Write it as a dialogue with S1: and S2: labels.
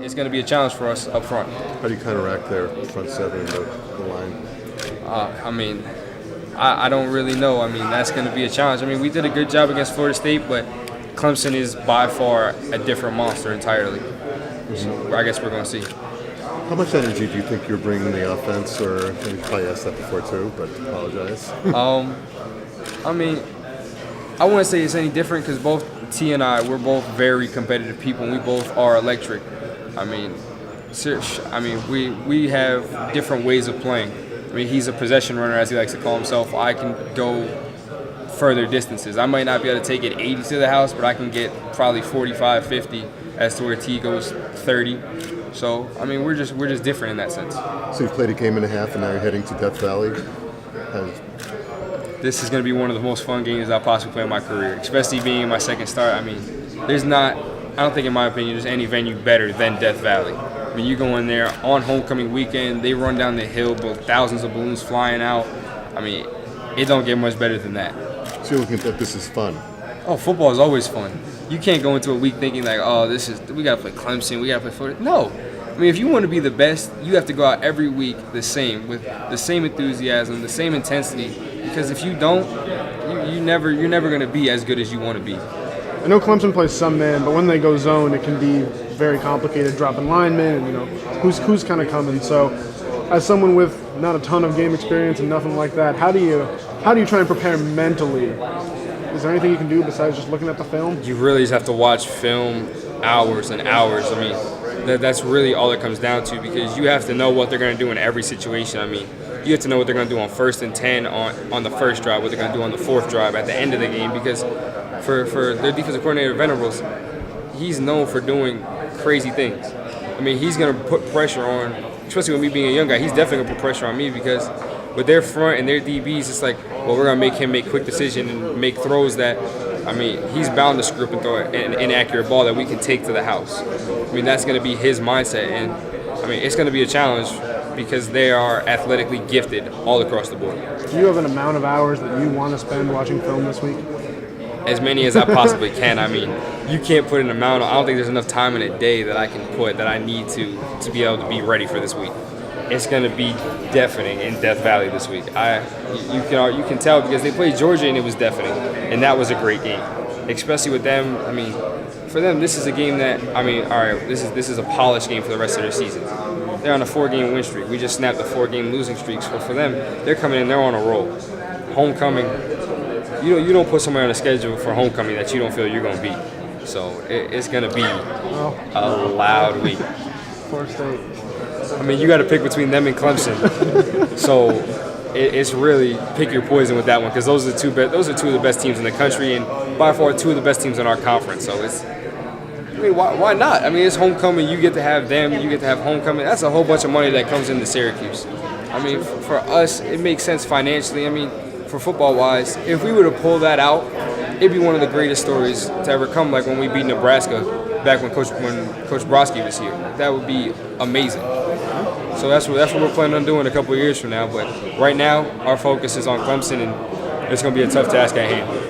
S1: It's going to be a challenge for us up front.
S2: How do you counteract their front seven and the line?
S1: I don't really know. That's going to be a challenge. We did a good job against Florida State, but Clemson is by far a different monster entirely. So I guess we're going to see.
S2: How much energy do you think you're bringing in the offense? Or you probably asked that before too, but apologize.
S1: I wouldn't say it's any different because both T and I, we're both very competitive people, and we both are electric. We have different ways of playing. He's a possession runner, as he likes to call himself. I can go further distances. I might not be able to take it 80 to the house, but I can get probably 45, 50, as to where T goes 30. So, we're just different in that sense.
S2: So you've played a game and a half, and now you're heading to Death Valley.
S1: This is going to be one of the most fun games I'll possibly play in my career, especially being in my second start. I don't think, in my opinion, there's any venue better than Death Valley. You go in there on homecoming weekend, they run down the hill, thousands of balloons flying out. It don't get much better than that.
S2: So you're looking at that this is fun?
S1: Oh, football is always fun. You can't go into a week thinking like, we got to play Clemson, we got to play Florida. No. If you want to be the best, you have to go out every week the same, with the same enthusiasm, the same intensity. Because if you don't, you're never going to be as good as you want to be.
S3: I know Clemson plays some man, but when they go zone, it can be very complicated, dropping linemen, and who's kind of coming. So, as someone with not a ton of game experience and nothing like that, how do you try and prepare mentally? Is there anything you can do besides just looking at the film?
S1: You really just have to watch film hours and hours. That's really all it comes down to, because you have to know what they're going to do in every situation. You have to know what they're going to do on 1st and 10 on the first drive, what they're going to do on the 4th drive at the end of the game, because for their defensive coordinator, Venables, he's known for doing crazy things. He's going to put pressure on, especially with me being a young guy, he's definitely going to put pressure on me, because with their front and their DBs, it's like, well, we're going to make him make quick decisions and make throws that, he's bound to screw up and throw an inaccurate ball that we can take to the house. That's going to be his mindset, and, it's going to be a challenge because they are athletically gifted all across the board.
S3: Do you have an amount of hours that you want to spend watching film this week?
S1: As many as I possibly can. You can't put an amount. I don't think there's enough time in a day that I can put that I need to be able to be ready for this week. It's going to be deafening in Death Valley this week. You can tell because they played Georgia and it was deafening, and that was a great game, especially with them. For them, this is a game that all right, this is a polished game for the rest of their season. They're on a 4-game win streak. We just snapped a 4-game losing streak. So for them, they're coming in, they're on a roll. Homecoming, you don't put somebody on a schedule for homecoming that you don't feel you're going to beat. So it's going to be a loud week.
S3: Florida State.
S1: You got to pick between them and Clemson. So it's really pick your poison with that one, because those are two of the best teams in the country, and by far 2 of the best teams in our conference. So it's. Why not? It's homecoming. You get to have them. You get to have homecoming. That's a whole bunch of money that comes into Syracuse. For us, it makes sense financially. For football-wise, if we were to pull that out, it'd be one of the greatest stories to ever come. Like when we beat Nebraska back when Coach Brodsky was here. That would be amazing. So that's what we're planning on doing a couple of years from now. But right now, our focus is on Clemson, and it's going to be a tough task at hand.